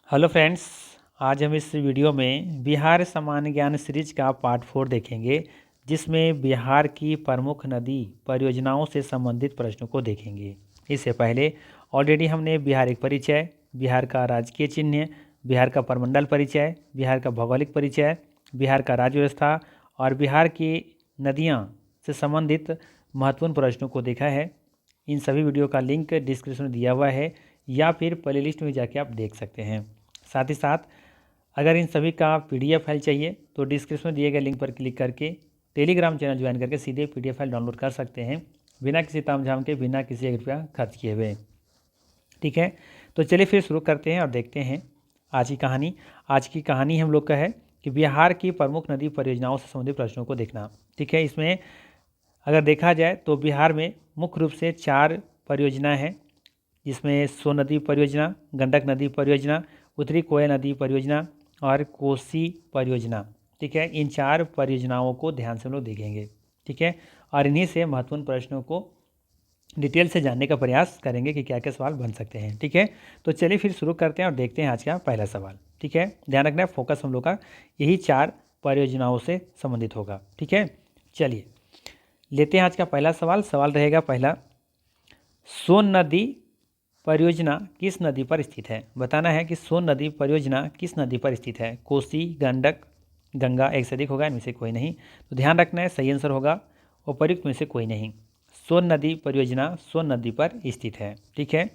Hello friends. आज हम इस वीडियो में बिहार सामान्य ज्ञान सीरीज का पार्ट 4 देखेंगे, जिसमें बिहार की प्रमुख नदी परियोजनाओं से संबंधित प्रश्नों को देखेंगे। इससे पहले ऑलरेडी हमने बिहार एक परिचय, बिहार का राजकीय चिन्ह, बिहार का प्रमंडल परिचय, बिहार का भौगोलिक परिचय, बिहार का राज्य व्यवस्था और बिहार की नदियाँ से संबंधित महत्वपूर्ण प्रश्नों को देखा है। इन सभी वीडियो का लिंक डिस्क्रिप्शन में दिया हुआ है या फिर प्लेलिस्ट में जाके आप देख सकते हैं। साथ ही साथ अगर इन सभी का पीडीएफ फाइल चाहिए तो डिस्क्रिप्शन में दिए गए लिंक पर क्लिक करके टेलीग्राम चैनल ज्वाइन करके सीधे पीडीएफ फाइल डाउनलोड कर सकते हैं, बिना किसी तामझाम के, बिना किसी 1 रुपया खर्च किए हुए। ठीक है, तो चलिए फिर शुरू करते हैं और देखते हैं आज की कहानी। आज की कहानी हम लोग का है कि बिहार की प्रमुख नदी परियोजनाओं से संबंधित प्रश्नों को देखना। ठीक है, इसमें अगर देखा जाए तो बिहार में मुख्य रूप से 4 परियोजनाएँ हैं, जिसमें सोन नदी परियोजना, गंडक नदी परियोजना, उत्तरी कोयल नदी परियोजना और कोसी परियोजना। ठीक है, इन 4 परियोजनाओं को ध्यान से हम लोग देखेंगे। ठीक है, और इन्हीं से महत्वपूर्ण प्रश्नों को डिटेल से जानने का प्रयास करेंगे कि क्या क्या सवाल बन सकते हैं। ठीक है, तो चलिए फिर शुरू करते हैं और देखते हैं आज का पहला सवाल। ठीक है, ध्यान रखना है, फोकस हम लोग का यही 4 परियोजनाओं से संबंधित होगा। ठीक है, चलिए लेते हैं आज का पहला सवाल। सवाल रहेगा पहला, सोन नदी परियोजना किस नदी पर स्थित है? बताना है कि सोन नदी परियोजना किस नदी पर स्थित है। कोसी, गंडक, गंगा, एक से अधिक होगा, इनमें से कोई नहीं। तो ध्यान रखना है, सही आंसर होगा उपर्युक्त में से कोई नहीं। सोन नदी परियोजना सोन नदी पर स्थित है। ठीक है,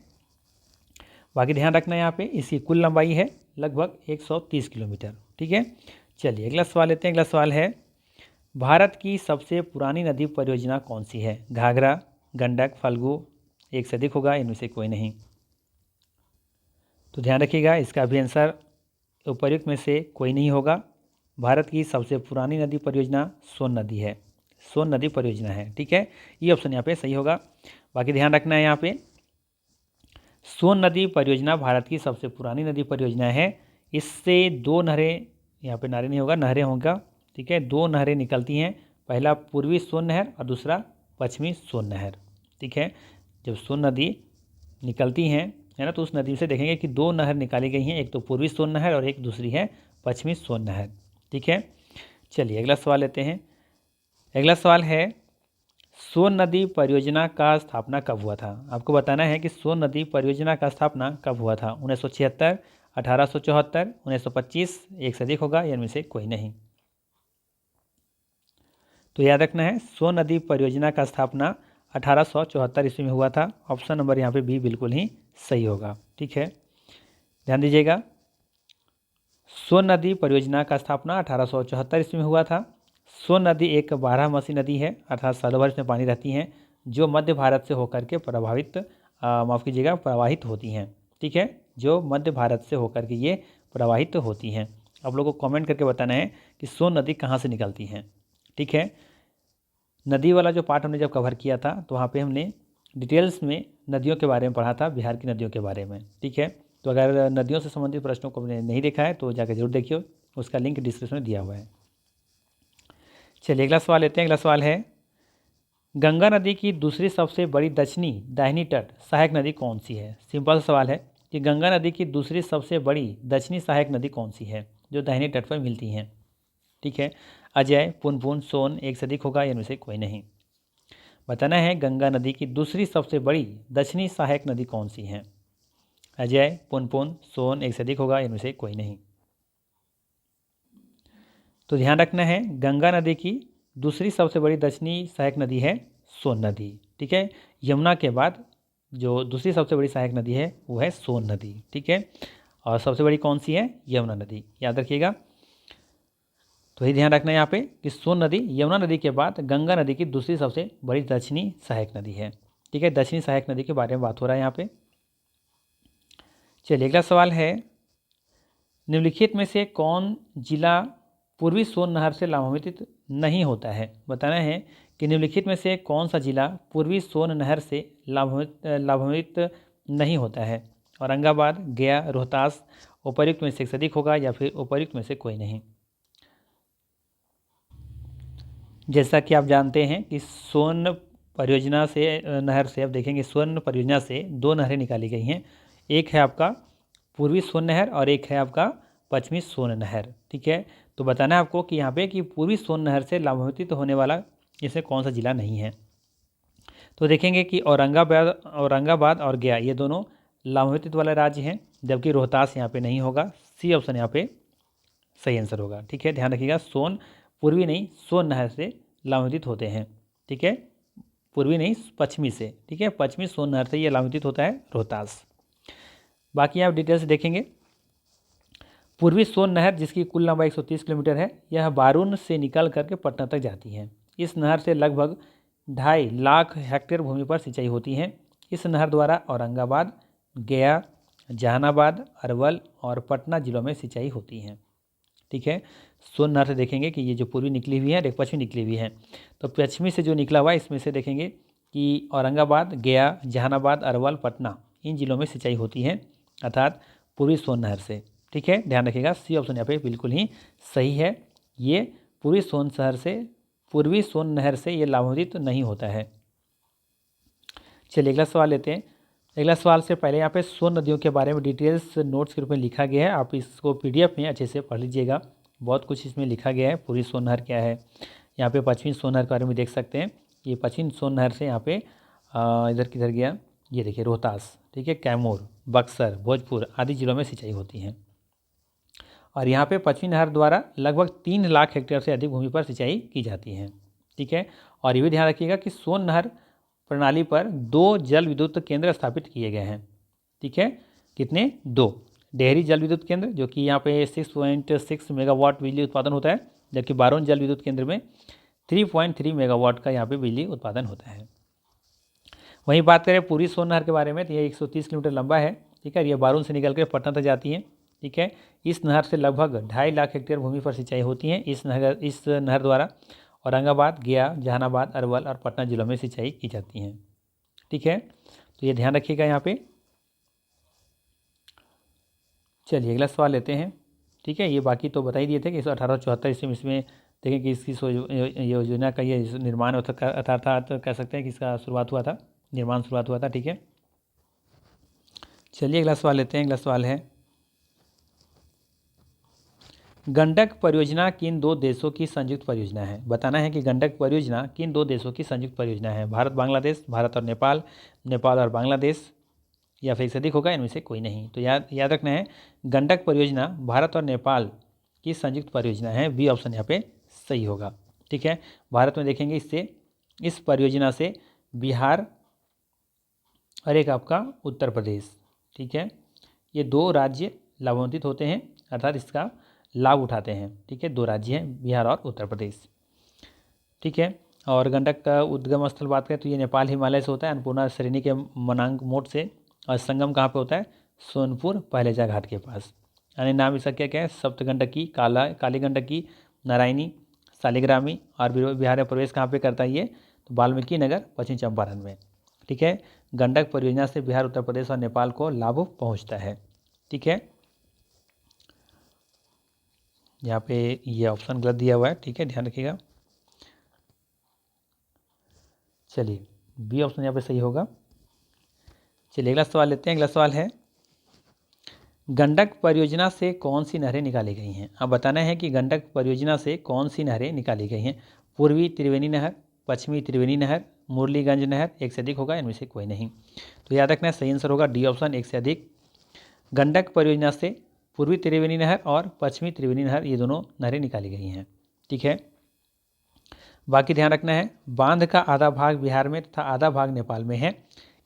बाकी ध्यान रखना है यहाँ पे इसकी कुल लंबाई है लगभग 130 किलोमीटर। ठीक है, चलिए अगला सवाल लेते हैं। अगला सवाल है, भारत की सबसे पुरानी नदी परियोजना कौन सी है? घाघरा, गंडक, फल्गु, एक से अधिक होगा, इनमें से कोई नहीं। तो ध्यान रखिएगा, इसका भी आंसर उपर्युक्त में से कोई नहीं होगा। भारत की सबसे पुरानी नदी परियोजना सोन नदी है, सोन नदी परियोजना है। ठीक है, ये ऑप्शन यहाँ पे सही होगा। बाकी ध्यान रखना है, यहाँ पे सोन नदी परियोजना भारत की सबसे पुरानी नदी परियोजना है। इससे 2 नहरें, यहाँ पे नारे नहीं होगा, नहरें होगा। ठीक है, 2 नहरें निकलती हैं, पहला पूर्वी सोन नहर और दूसरा पश्चिमी सोन नहर। ठीक है, जब सोन नदी निकलती हैं, है ना, तो उस नदी से देखेंगे कि 2 नहर निकाली गई हैं, एक तो पूर्वी सोन नहर और एक दूसरी है पश्चिमी सोन नहर। ठीक है, चलिए अगला सवाल लेते हैं। अगला सवाल है, सोन नदी परियोजना का स्थापना कब हुआ था? आपको बताना है कि सोन नदी परियोजना का स्थापना कब हुआ था। 1976, 1874, 1925, एक से अधिक होगा, या इनमें से कोई नहीं। तो याद रखना है, सोन नदी परियोजना का स्थापना 1874 ईस्वी में हुआ था। ऑप्शन नंबर यहाँ पे बी बिल्कुल ही सही होगा। ठीक है, ध्यान दीजिएगा, सोन नदी परियोजना का स्थापना 1874 ईस्वी में हुआ था। सोन नदी एक 12मासी नदी है, अर्थात सालों भर इसमें पानी रहती हैं, जो मध्य भारत से होकर के प्रवाहित होती हैं। ठीक है, जो मध्य भारत से होकर के ये प्रवाहित होती हैं। आप लोगों को कमेंट करके बताना है कि सोन नदी कहाँ से निकलती हैं। ठीक है, नदी वाला जो पार्ट हमने जब कवर किया था तो वहाँ पे हमने डिटेल्स में नदियों के बारे में पढ़ा था, बिहार की नदियों के बारे में। ठीक है, तो अगर नदियों से संबंधित प्रश्नों को हमने नहीं देखा है तो जाकर जरूर देखिए, उसका लिंक डिस्क्रिप्शन में दिया हुआ है। चलिए अगला सवाल लेते हैं। अगला सवाल है, गंगा नदी की दूसरी सबसे बड़ी दक्षिणी दाहिनी तट सहायक नदी कौन सी है? सिंपल सवाल है कि गंगा नदी की दूसरी सबसे बड़ी दक्षिणी सहायक नदी कौन सी है जो दाहिने तट पर मिलती हैं? ठीक है, अजय, पुनपुन, सोन, एक से अधिक होगा, इनमें से कोई नहीं। बताना है गंगा नदी की दूसरी सबसे बड़ी दक्षिणी सहायक नदी कौन सी है? अजय, पुनपुन, सोन, एक से अधिक होगा, इनमें से कोई नहीं। तो ध्यान रखना है, गंगा नदी की दूसरी सबसे बड़ी दक्षिणी सहायक नदी है सोन नदी। ठीक है, यमुना के बाद जो दूसरी सबसे बड़ी सहायक नदी है वो है सोन नदी। ठीक है, और सबसे बड़ी कौन सी है? यमुना नदी, याद रखिएगा। तो ये ध्यान रखना है यहाँ पे कि सोन नदी यमुना नदी के बाद गंगा नदी की दूसरी सबसे बड़ी दक्षिणी सहायक नदी है। ठीक है, दक्षिणी सहायक नदी के बारे में बात हो रहा है यहाँ पे। चलिए अगला सवाल है, निम्नलिखित में से कौन जिला पूर्वी सोन नहर से लाभान्वित नहीं होता है? बताना है कि निम्नलिखित में से कौन सा जिला पूर्वी सोन नहर से लाभान्वित नहीं होता है? औरंगाबाद, गया, रोहतास, उपर्युक्त में से एक से अधिक होगा या फिर उपर्युक्त में से कोई नहीं। जैसा कि आप जानते हैं कि सोन परियोजना से नहर से, अब देखेंगे, सोन परियोजना से 2 नहरें निकाली गई हैं। एक है आपका पूर्वी सोन नहर और एक है आपका पश्चिमी सोन नहर। ठीक है, तो बताना है आपको कि यहाँ पे कि पूर्वी सोन नहर से लाभान्वित होने वाला इसमें कौन सा जिला नहीं है। तो देखेंगे कि औरंगाबाद और गया ये दोनों लाभान्वित वाला राज्य हैं, जबकि रोहतास यहाँ पे नहीं होगा। सी ऑप्शन यहाँ पे सही आंसर होगा। ठीक है, ध्यान रखिएगा, सोन पूर्वी नहीं सोन नहर से लाभान्वित होते हैं। ठीक है, पूर्वी नहीं पश्चिमी से। ठीक है, पश्चिमी सोन नहर से ये लाभान्वित होता है रोहतास। बाकी आप डिटेल्स देखेंगे। पूर्वी सोन नहर जिसकी कुल लंबाई 130 किलोमीटर है, यह बारून से निकल करके पटना तक जाती है। इस नहर से लगभग 2.5 लाख हेक्टेयर भूमि पर सिंचाई होती है। इस नहर द्वारा औरंगाबाद, गया, जहानाबाद, अरवल और पटना जिलों में सिंचाई होती है। ठीक है, सोन नहर से देखेंगे कि ये जो पूर्वी निकली हुई है और एक पश्चिमी निकली हुई है। तो पश्चिमी से जो निकला हुआ है इसमें से देखेंगे कि औरंगाबाद, गया, जहानाबाद, अरवल, पटना इन जिलों में सिंचाई होती है, अर्थात पूर्वी सोन नहर से। ठीक है, ध्यान रखिएगा, सी ऑप्शन यहाँ पे बिल्कुल ही सही है। ये पूर्वी सोन नहर से ये लाभान्वित नहीं होता है। चलिए अगला सवाल लेते हैं। अगला सवाल से पहले यहाँ पे सोन नदियों के बारे में डिटेल्स नोट्स के रूप में लिखा गया है, आप इसको पीडीएफ में अच्छे से पढ़ लीजिएगा। बहुत कुछ इसमें लिखा गया है। पूर्वी सोन नहर क्या है, यहाँ पे पश्चिमी सोन नहर के बारे में देख सकते हैं। ये पश्चिमी सोन नहर से यहाँ पे इधर किधर गया, ये देखिए रोहतास, ठीक है, कैमूर, बक्सर, भोजपुर आदि जिलों में सिंचाई होती है। और यहाँ पे पश्चिमी नहर द्वारा लगभग 3 लाख हेक्टेयर से अधिक भूमि पर सिंचाई की जाती है। ठीक है, और ये भी ध्यान रखिएगा कि सोन नहर प्रणाली पर 2 जल विद्युत केंद्र स्थापित किए गए हैं। ठीक है, कितने? 2 डेहरी जल विद्युत केंद्र जो कि यहाँ पे 6.6 मेगावाट बिजली उत्पादन होता है, जबकि बारोन जल विद्युत केंद्र में 3.3 मेगावाट का यहाँ पे बिजली उत्पादन होता है। वहीं बात करें पूर्वी सोन नहर के बारे में तो ये 130 किलोमीटर लंबा है। ठीक है, ये बारून से निकल कर पटना तक जाती है। ठीक है, इस नहर से लगभग 2.5 लाख हेक्टेयर भूमि पर सिंचाई होती है। इस नहर द्वारा औरंगाबाद, गया, जहानाबाद, अरवल और पटना जिलों में सिंचाई की जाती है। ठीक है, तो ये ध्यान रखिएगा यहाँ पे। चलिए अगला सवाल लेते हैं। ठीक है, ये बाकी तो बता ही दिए थे कि 1874 इसमें देखें कि इसकी योजना का ये निर्माण अर्थात कह सकते हैं कि इसका शुरुआत हुआ था, निर्माण शुरुआत हुआ था। ठीक है, चलिए अगला सवाल लेते हैं। अगला सवाल है, गंडक परियोजना किन 2 देशों की संयुक्त परियोजना है? बताना है कि गंडक परियोजना किन 2 देशों की संयुक्त परियोजना है। भारत बांग्लादेश, भारत और नेपाल, नेपाल और बांग्लादेश, या फिर से अधिक होगा, इनमें से कोई नहीं। तो याद रखना है, गंडक परियोजना भारत और नेपाल की संयुक्त परियोजना है। बी ऑप्शन यहाँ पे सही होगा। ठीक है, भारत में देखेंगे इस परियोजना से बिहार और एक आपका उत्तर प्रदेश, ठीक है, ये 2 राज्य लाभान्वित होते हैं, अर्थात इसका लाभ उठाते हैं। ठीक है, 2 राज्य हैं, बिहार और उत्तर प्रदेश। ठीक है, और गंडक का उद्गम स्थल बात करें तो ये नेपाल हिमालय से होता है, अन्नपूर्णा श्रेणी के मनांग मोड से, और संगम कहाँ पे होता है? सोनपुर पहलेजा घाट के पास। यानी नाम इसका क्या है? सप्तगंडकी, काली गंडकी, नारायणी, शालिग्रामी, और बिहार में प्रवेश कहाँ पे करता है ये? तो वाल्मीकि नगर, पश्चिम चंपारण में। ठीक है, गंडक परियोजना से बिहार, उत्तर प्रदेश और नेपाल को लाभ पहुँचता है। ठीक है, यहाँ पे ये ऑप्शन गलत दिया हुआ है। ठीक है, ध्यान रखिएगा। चलिए बी ऑप्शन यहाँ पे सही होगा। चलिए अगला सवाल लेते हैं। अगला सवाल है, गंडक परियोजना से कौन सी नहरें निकाली गई हैं? अब बताना है कि गंडक परियोजना से कौन सी नहरें निकाली गई हैं। पूर्वी त्रिवेणी नहर, पश्चिमी त्रिवेणी नहर, मुरलीगंज नहर, एक से अधिक होगा, इनमें से कोई नहीं। तो याद रखना है, सही आंसर होगा डी ऑप्शन, एक से अधिक। गंडक परियोजना से पूर्वी त्रिवेणी नहर और पश्चिमी त्रिवेणी नहर ये दोनों नहरें निकाली गई हैं। ठीक है, बाकी ध्यान रखना है, बांध का आधा भाग बिहार में तथा आधा भाग नेपाल में है।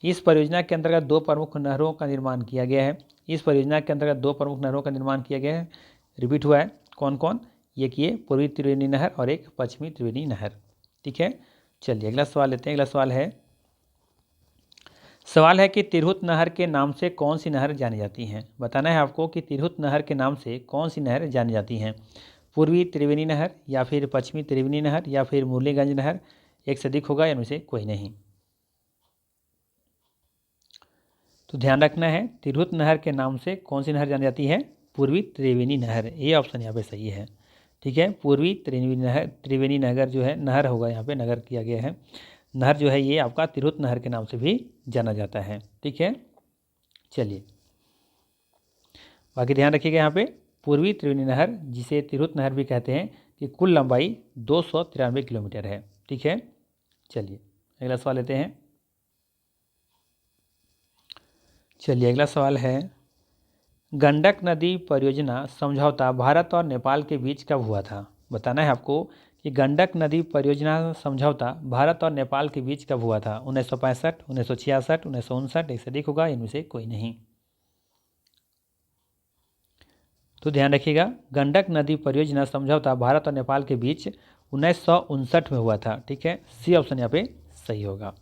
इस परियोजना के अंतर्गत 2 प्रमुख नहरों का निर्माण किया गया है। इस परियोजना के अंतर्गत 2 प्रमुख नहरों का निर्माण किया गया है। रिपीट हुआ है, कौन कौन? ये कि पूर्वी त्रिवेणी नहर और एक पश्चिमी त्रिवेणी नहर। ठीक है, चलिए अगला सवाल लेते हैं। अगला सवाल है कि तिरहुत नहर के नाम से कौन सी नहर जानी जाती है? बताना है आपको कि तिरहुत नहर के नाम से कौन सी नहर जानी जाती हैं। पूर्वी त्रिवेणी नहर, या फिर पश्चिमी त्रिवेणी नहर, या फिर मुरलीगंज नहर, एक से अधिक होगा, इनमें से कोई नहीं। तो ध्यान रखना है, तिरहुत नहर के नाम से कौन सी नहर जानी जाती है? पूर्वी त्रिवेणी नहर। ये ऑप्शन यहाँ पे सही है। ठीक है, पूर्वी त्रिवेणी नगर जो है, नहर होगा, यहाँ पे नगर किया गया है। नहर जो है ये आपका तिरहुत नहर के नाम से भी जाना जाता है। ठीक है, चलिए बाकी ध्यान रखिएगा यहाँ पे पूर्वी त्रिवेणी नहर, जिसे तिरहुत नहर भी कहते हैं, कि कुल लंबाई 293 किलोमीटर है। ठीक है, चलिए अगला सवाल लेते हैं। चलिए अगला सवाल है, गंडक नदी परियोजना समझौता भारत और नेपाल के बीच कब हुआ था? बताना है आपको कि गंडक नदी परियोजना समझौता भारत और नेपाल के बीच कब हुआ था? 1965, 1966, 1959, एक से अधिक होगा, इनमें से कोई नहीं। तो ध्यान रखिएगा, गंडक नदी परियोजना समझौता भारत और नेपाल के बीच 1959 में हुआ था। ठीक है, सी ऑप्शन यहाँ पे सही होगा।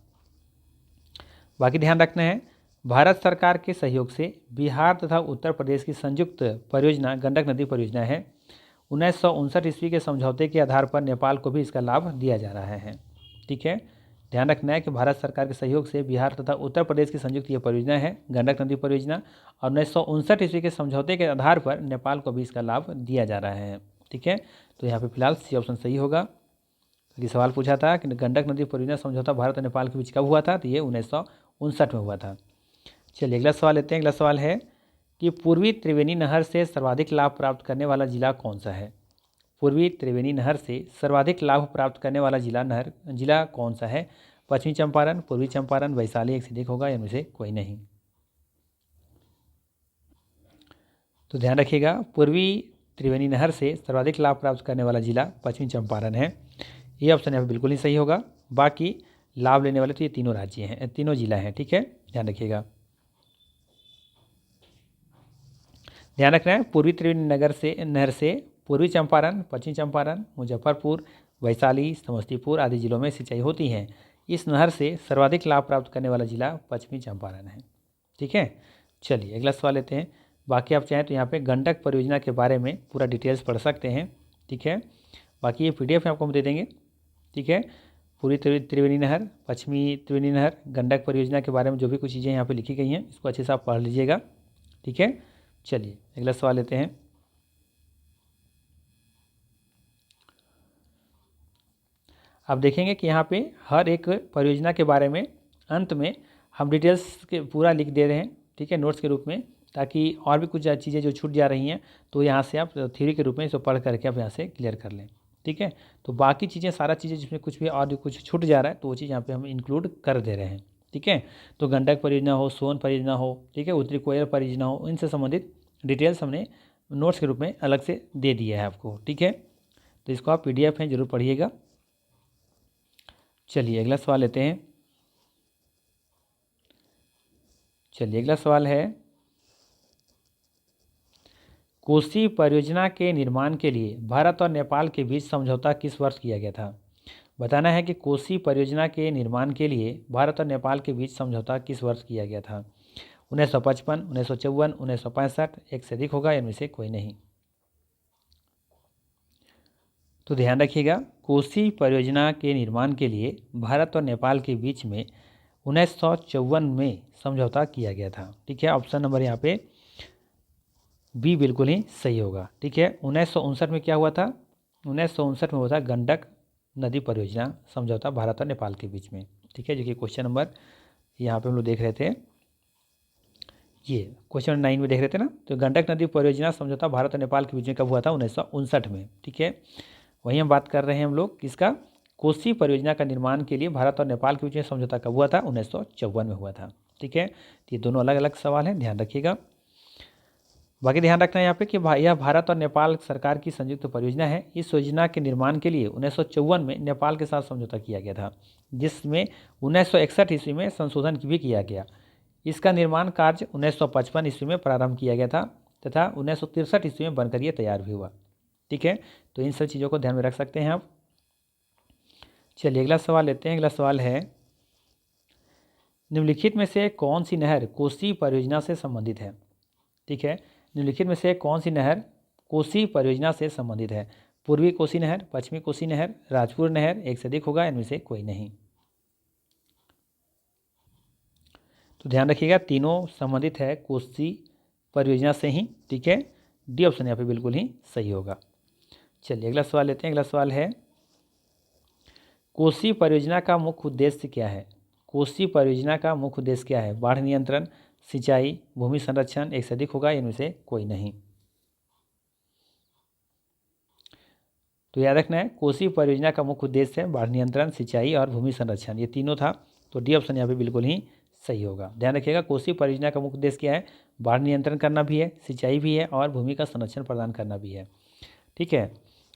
बाकी ध्यान रखना है, भारत सरकार के सहयोग से बिहार तथा उत्तर प्रदेश की संयुक्त परियोजना गंडक नदी परियोजना है। 1959 ईस्वी के समझौते के आधार पर नेपाल को भी इसका लाभ दिया जा रहा है। ठीक है, ध्यान रखना है कि भारत सरकार के सहयोग से बिहार तथा उत्तर प्रदेश की संयुक्त ये परियोजना है गंडक नदी परियोजना, और 1959 ईस्वी के समझौते के आधार पर नेपाल को भी इसका लाभ दिया जा रहा है। ठीक है, तो यहाँ पे फिलहाल सी ऑप्शन सही होगा। ये सवाल पूछा था कि गंडक नदी परियोजना समझौता भारत और नेपाल के बीच कब हुआ था, तो ये 1959 में हुआ था। चलिए अगला सवाल लेते हैं। अगला सवाल है कि पूर्वी त्रिवेणी नहर से सर्वाधिक लाभ प्राप्त करने वाला जिला कौन सा है? पूर्वी त्रिवेणी नहर से सर्वाधिक लाभ प्राप्त करने वाला जिला कौन सा है? पश्चिमी चंपारण, पूर्वी चंपारण, वैशाली, एक से अधिक होगा, इनमें से कोई नहीं। तो ध्यान रखिएगा, पूर्वी त्रिवेणी नहर से सर्वाधिक लाभ प्राप्त करने वाला जिला पश्चिमी चंपारण है। ये ऑप्शन यहाँ पर बिल्कुल ही सही होगा। बाकी लाभ लेने वाले तो ये तीनों राज्य हैं, तीनों जिला हैं। ठीक है, ध्यान रखिएगा। ध्यान रखना है, पूर्वी त्रिवेणी नहर से पूर्वी चंपारण, पश्चिमी चंपारण, मुजफ्फरपुर, वैशाली, समस्तीपुर आदि जिलों में सिंचाई होती है। इस नहर से सर्वाधिक लाभ प्राप्त करने वाला जिला पश्चिमी चंपारण है। ठीक है, चलिए अगला सवाल लेते हैं। बाकी आप चाहें तो यहाँ पे गंडक परियोजना के बारे में पूरा डिटेल्स पढ़ सकते हैं। ठीक है, बाकी ये PDF आपको हम दे देंगे। ठीक है, पूरी त्रिवेणी नहर, पश्चिमी त्रिवेणी नहर, गंडक परियोजना के बारे में जो भी कुछ चीज़ें यहाँ पे लिखी गई हैं, इसको अच्छे से आप पढ़ लीजिएगा। ठीक है, चलिए अगला सवाल लेते हैं। आप देखेंगे कि यहाँ पे हर एक परियोजना के बारे में अंत में हम डिटेल्स के पूरा लिख दे रहे हैं। ठीक है, नोट्स के रूप में, ताकि और भी कुछ चीज़ें जो छूट जा रही हैं तो यहाँ से आप थ्योरी के रूप में इसको पढ़ करके आप यहाँ से क्लियर कर लें। ठीक है, तो बाकी चीज़ें, सारा चीज़ें जिसमें कुछ भी और भी कुछ छूट जा रहा है तो वो चीज़ यहाँ पे हम इंक्लूड कर दे रहे हैं। ठीक है, तो गंडक परियोजना हो, सोन परियोजना हो, ठीक है, उत्तरी कोयल परियोजना हो, इनसे संबंधित डिटेल्स हमने नोट्स के रूप में अलग से दे दिया है आपको। ठीक है, तो इसको आप PDF हैं जरूर पढ़िएगा। चलिए अगला सवाल लेते हैं। चलिए अगला सवाल है, कोसी परियोजना के निर्माण के लिए भारत और नेपाल के बीच समझौता किस वर्ष किया गया था? बताना है कि कोसी परियोजना के निर्माण के लिए भारत और नेपाल के बीच समझौता किस वर्ष किया गया था? 1955, 1954, 1965, एक से अधिक होगा, इनमें से कोई नहीं। तो ध्यान रखिएगा, कोसी परियोजना के निर्माण के लिए भारत और नेपाल के बीच में 1954 में समझौता किया गया था। ठीक है, ऑप्शन नंबर यहाँ पे बी बिल्कुल ही सही होगा। ठीक है, 1959 में क्या हुआ था? 1959 में हुआ था गंडक नदी परियोजना समझौता भारत और नेपाल के बीच में। ठीक है, जो कि क्वेश्चन नंबर यहाँ पे हम लोग देख रहे थे, ये क्वेश्चन 9 में देख रहे थे ना। तो गंडक नदी परियोजना समझौता भारत और नेपाल के बीच में कब हुआ था? 1959 में। ठीक है, वहीं हम बात कर रहे हैं हम लोग किसका? कोसी परियोजना का निर्माण के लिए भारत और नेपाल के बीच में समझौता कब हुआ था? 1954 में हुआ था। ठीक है, तो ये दोनों अलग अलग सवाल हैं, ध्यान रखिएगा। बाकी ध्यान रखना है यहाँ पे कि यह भारत और नेपाल सरकार की संयुक्त परियोजना है। इस योजना के निर्माण के लिए 1954 में नेपाल के साथ समझौता किया गया था, जिसमें 1961 ईस्वी में संशोधन भी किया गया। इसका निर्माण कार्य 1955 ईस्वी में प्रारंभ किया गया था तथा 1963 ईस्वी में बनकर यह तैयार भी हुआ। ठीक है, तो इन सब चीज़ों को ध्यान में रख सकते हैं आप। चलिए अगला सवाल लेते हैं। अगला सवाल है, निम्नलिखित में से कौन सी नहर कोसी परियोजना से संबंधित है? ठीक है, निम्नलिखित में से कौन सी नहर कोसी परियोजना से संबंधित है? पूर्वी कोसी नहर, पश्चिमी कोसी नहर, राजपुर नहर, एक से अधिक होगा, इनमें से कोई नहीं। तो ध्यान रखिएगा, तीनों संबंधित है कोसी परियोजना से ही। ठीक है, डी ऑप्शन यहाँ पे बिल्कुल ही सही होगा। चलिए अगला सवाल लेते हैं। अगला सवाल है, कोसी परियोजना का मुख्य उद्देश्य क्या है? कोसी परियोजना का मुख्य उद्देश्य क्या है? बाढ़ नियंत्रण, सिंचाई, भूमि संरक्षण, एक से अधिक होगा, इनमें से कोई नहीं। तो याद रखना है, कोसी परियोजना का मुख्य उद्देश्य है बाढ़ नियंत्रण, सिंचाई और भूमि संरक्षण, ये तीनों था। तो डी ऑप्शन यहाँ पे बिल्कुल ही सही होगा। ध्यान रखिएगा, कोसी परियोजना का मुख्य उद्देश्य क्या है? बाढ़ नियंत्रण करना भी है, सिंचाई भी है और भूमि का संरक्षण प्रदान करना भी है। ठीक है,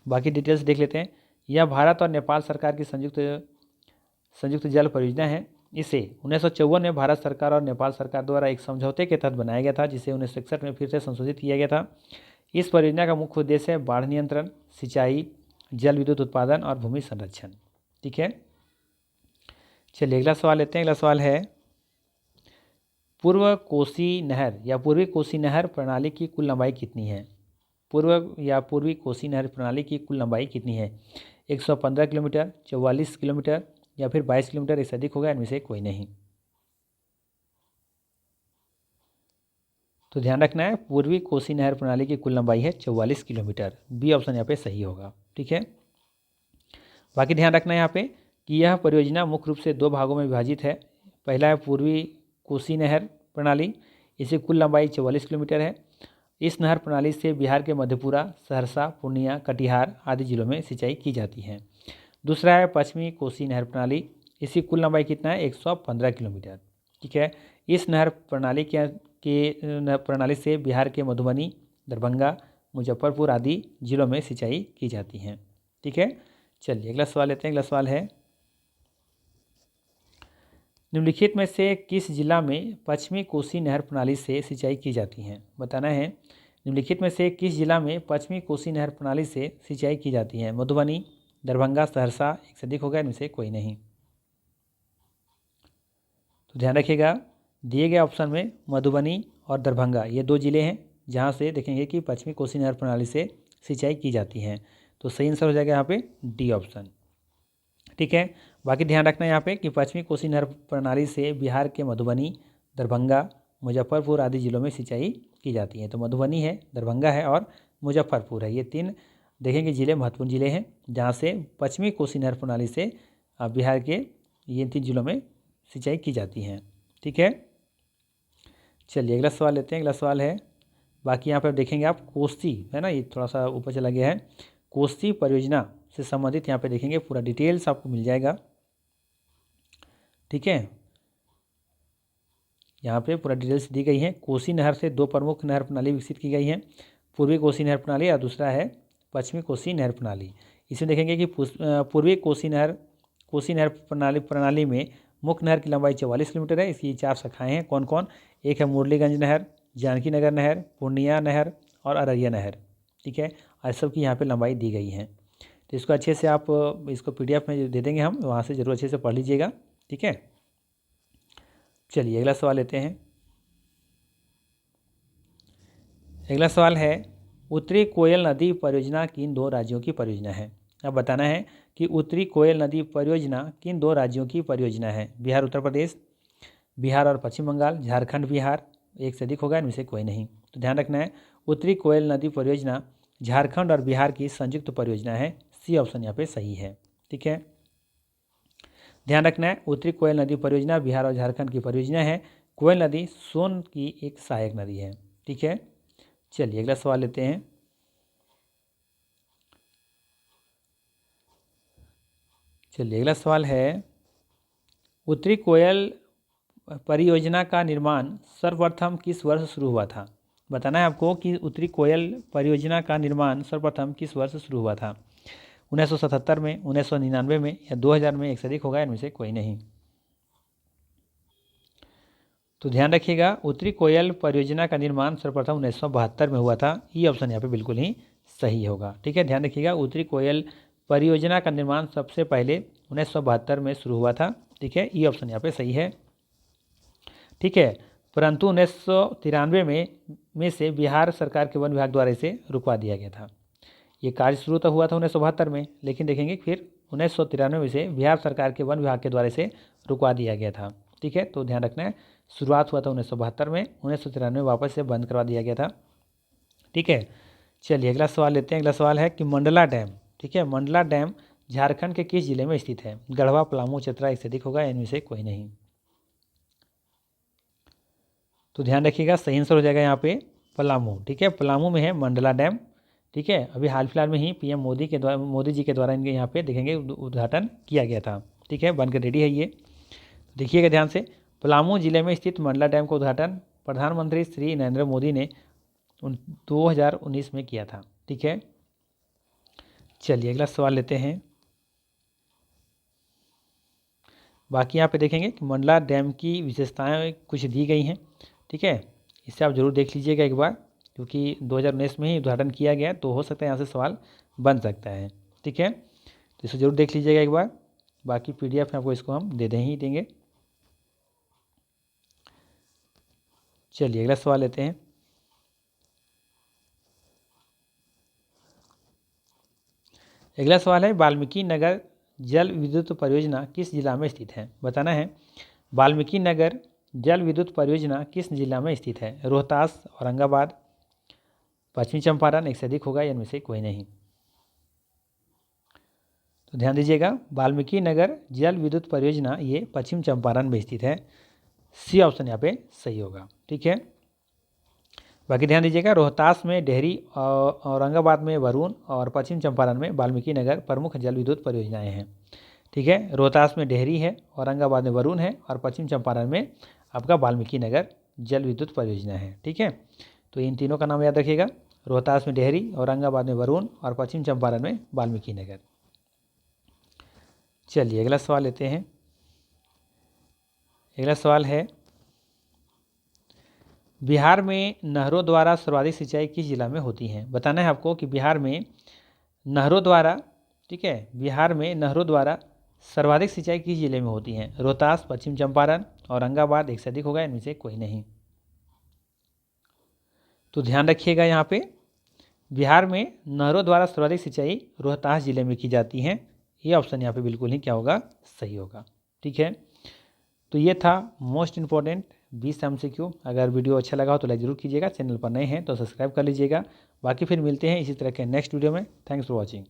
बाकी डिटेल्स देख लेते हैं। यह भारत और नेपाल सरकार की संयुक्त जल परियोजना है। इसे 1954 में भारत सरकार और नेपाल सरकार द्वारा एक समझौते के तहत बनाया गया था, जिसे 1961 में फिर से संशोधित किया गया था। इस परियोजना का मुख्य उद्देश्य है बाढ़ नियंत्रण, सिंचाई, जल विद्युत उत्पादन और भूमि संरक्षण। ठीक है, चलिए अगला सवाल लेते हैं। अगला सवाल है, पूर्व कोसी नहर या पूर्वी कोसी नहर प्रणाली की कुल लंबाई कितनी है? पूर्वी कोसी नहर प्रणाली की कुल लंबाई कितनी है? 115 किलोमीटर, 44 किलोमीटर या फिर 22 किलोमीटर, इससे अधिक होगा, इनमें से कोई नहीं। तो ध्यान रखना है, पूर्वी कोसी नहर प्रणाली की कुल लंबाई है 44 किलोमीटर। बी ऑप्शन यहाँ पे सही होगा। ठीक है, बाकी ध्यान रखना है यहाँ पे कि यह परियोजना मुख्य रूप से दो भागों में विभाजित है। पहला है पूर्वी कोसी नहर प्रणाली, इसकी कुल लंबाई 44 किलोमीटर है। इस नहर प्रणाली से बिहार के मधेपुरा, सहरसा, पूर्णिया, कटिहार आदि जिलों में सिंचाई की जाती है। दूसरा है पश्चिमी कोसी नहर प्रणाली, इसकी कुल लंबाई कितना है? 115 किलोमीटर। ठीक है, इस नहर प्रणाली से बिहार के मधुबनी, दरभंगा, मुजफ्फरपुर आदि जिलों में सिंचाई की जाती है। ठीक है, चलिए अगला सवाल लेते हैं। अगला सवाल है, निम्नलिखित में से किस जिला में पश्चिमी कोसी नहर प्रणाली से सिंचाई की जाती है? बताना है, निम्नलिखित में से किस जिला में पश्चिमी कोसी नहर प्रणाली से सिंचाई की जाती है? मधुबनी, दरभंगा, सहरसा, एक से अधिक होगा, इनमें से कोई नहीं। तो ध्यान रखिएगा, दिए गए ऑप्शन में मधुबनी और दरभंगा ये दो जिले हैं जहाँ से देखेंगे कि पश्चिमी कोसी नहर प्रणाली से सिंचाई की जाती है। तो सही आंसर हो जाएगा यहाँ पे डी ऑप्शन। ठीक है, बाकी ध्यान रखना है यहाँ पे कि पश्चिमी कोसी नहर प्रणाली से बिहार के मधुबनी, दरभंगा, मुजफ्फरपुर आदि जिलों में सिंचाई की जाती है। तो मधुबनी है, दरभंगा है और मुजफ्फरपुर है, ये तीन देखेंगे जिले महत्वपूर्ण जिले हैं जहाँ से पश्चिमी कोसी नहर प्रणाली से बिहार के ये तीन जिलों में सिंचाई की जाती है। ठीक है, चलिए अगला सवाल लेते हैं। अगला सवाल है, बाकी यहाँ पर देखेंगे आप कोसी है ना, ये थोड़ा सा ऊपर चला गया है, कोसी परियोजना से संबंधित यहाँ पे देखेंगे पूरा डिटेल्स आपको मिल जाएगा। ठीक है, यहाँ पे पूरा डिटेल्स दी गई है। कोसी नहर से दो प्रमुख नहर प्रणाली विकसित की गई हैं, पूर्वी कोसी नहर प्रणाली और दूसरा है पश्चिमी कोसी नहर प्रणाली। इसमें देखेंगे कि पूर्वी कोसी नहर प्रणाली में मुख्य नहर की लंबाई 44 किलोमीटर है। इसकी 4 शाखाएँ हैं, कौन कौन? एक है मुरलीगंज नहर, जानकी नगर नहर, पूर्णिया नहर और अररिया नहर। ठीक है, और सबकी यहाँ पे लंबाई दी गई है। तो इसको अच्छे से आप इसको PDF में दे देंगे हम, वहाँ से ज़रूर अच्छे से पढ़ लीजिएगा। ठीक है, चलिए अगला सवाल लेते हैं। अगला सवाल है, उत्तरी कोयल नदी परियोजना किन दो राज्यों की परियोजना है? अब बताना है कि उत्तरी कोयल नदी परियोजना किन दो राज्यों की परियोजना है? बिहार, उत्तर प्रदेश, बिहार और पश्चिम बंगाल, झारखंड, बिहार, एक से अधिक होगा, इनमें से कोई नहीं। तो ध्यान रखना है, उत्तरी कोयल नदी परियोजना झारखंड और बिहार की संयुक्त परियोजना है। सी ऑप्शन यहाँ पे सही है। ठीक है, ध्यान रखना है, उत्तरी कोयल नदी परियोजना बिहार और झारखंड की परियोजना है। कोयल नदी सोन की एक सहायक नदी है। ठीक है, चलिए अगला सवाल लेते हैं। चलिए अगला सवाल है, उत्तरी कोयल परियोजना का निर्माण सर्वप्रथम किस वर्ष शुरू हुआ था? बताना है आपको कि उत्तरी कोयल परियोजना का निर्माण सर्वप्रथम किस वर्ष शुरू हुआ था? 1977 में, 1999 में या 2000 में, एक से अधिक होगा, इनमें से कोई नहीं। तो ध्यान रखिएगा, उत्तरी कोयल परियोजना का निर्माण सर्वप्रथम 1972 में हुआ था। ये ऑप्शन यहाँ पे बिल्कुल ही सही होगा। ठीक है, ध्यान रखिएगा, उत्तरी कोयल परियोजना का निर्माण सबसे पहले 1972 में शुरू हुआ था। ठीक है, ये ऑप्शन यहाँ पे सही है। ठीक है, परंतु 1993 में से बिहार सरकार के वन विभाग द्वारा इसे रुकवा दिया गया था। ये कार्य शुरू तो हुआ था 1972 में, लेकिन देखेंगे फिर 1993 में से बिहार सरकार के वन विभाग के द्वारा इसे रुकवा दिया गया था। ठीक है, तो ध्यान रखना है, शुरुआत हुआ था 1972 में, 1993 में वापस से बंद करवा दिया गया था। ठीक है, चलिए अगला सवाल लेते हैं। अगला सवाल है कि मंडला डैम, ठीक है, मंडला डैम झारखंड के किस जिले में स्थित है? गढ़वा, पलामू, चतरा, एक से अधिक होगा, इनमें से कोई नहीं। तो ध्यान रखिएगा, सही आंसर हो जाएगा यहाँ पे पलामू। ठीक है, पलामू में है मंडला डैम। ठीक है, अभी हाल फिलहाल में ही पीएम मोदी जी के द्वारा इनके यहाँ पे देखेंगे उद्घाटन किया गया था। ठीक है, बनकर रेडी है ये। देखिएगा ध्यान से, पलामू जिले में स्थित मंडला डैम का उद्घाटन प्रधानमंत्री श्री नरेंद्र मोदी ने 2019 में किया था। ठीक है, चलिए अगला सवाल लेते हैं। बाकी यहाँ पे देखेंगे कि मंडला डैम की विशेषताएं कुछ दी गई हैं। ठीक है, इसे आप जरूर देख लीजिएगा एक बार, क्योंकि 2019 में ही उद्घाटन किया गया, तो हो सकता है यहाँ से सवाल बन सकता है। ठीक है, तो इसे जरूर देख लीजिएगा एक बार। बाकी PDF में आपको इसको हम दे ही देंगे। चलिए अगला सवाल लेते हैं। अगला सवाल है, वाल्मीकि नगर जल विद्युत परियोजना किस जिला में स्थित है? बताना है, वाल्मीकि नगर जल विद्युत परियोजना किस जिला में स्थित है? रोहतास, औरंगाबाद, पश्चिमी चंपारण, एक से अधिक होगा, इनमें से कोई नहीं। तो ध्यान दीजिएगा, वाल्मीकि नगर जल विद्युत परियोजना ये पश्चिम चंपारण में स्थित है। सी ऑप्शन यहाँ पे सही होगा। ठीक है, बाकी ध्यान दीजिएगा, रोहतास में डेहरी, औरंगाबाद में वरुण और पश्चिम चंपारण में वाल्मीकि नगर प्रमुख जल विद्युत परियोजनाएं हैं। ठीक है, रोहतास में डेहरी है, औरंगाबाद में वरुण है और पश्चिम चंपारण में आपका वाल्मीकि नगर जल विद्युत परियोजना है। ठीक है, तो इन तीनों का नाम याद रखिएगा, रोहतास में डेहरी, औरंगाबाद में वरुण और पश्चिम चंपारण में वाल्मीकि नगर। चलिए अगला सवाल लेते हैं। अगला सवाल है, बिहार में नहरों द्वारा सर्वाधिक सिंचाई किस जिला में होती है? बताना है आपको कि बिहार में नहरों द्वारा, ठीक है, बिहार में नहरों द्वारा सर्वाधिक सिंचाई किस जिले में होती है? रोहतास, पश्चिम चंपारण, औरंगाबाद, एक से अधिक होगा, इनमें से कोई नहीं। तो ध्यान रखिएगा, यहाँ पे बिहार में नहरों द्वारा सर्वाधिक सिंचाई रोहतास जिले में की जाती है। ये ऑप्शन यहाँ पे बिल्कुल ही क्या होगा, सही होगा। ठीक है, तो ये था मोस्ट इम्पॉर्टेंट 20 MCQ। अगर वीडियो अच्छा लगा हो तो लाइक जरूर कीजिएगा, चैनल पर नए हैं तो सब्सक्राइब कर लीजिएगा। बाकी फिर मिलते हैं इसी तरह के नेक्स्ट वीडियो में। Thanks for watching.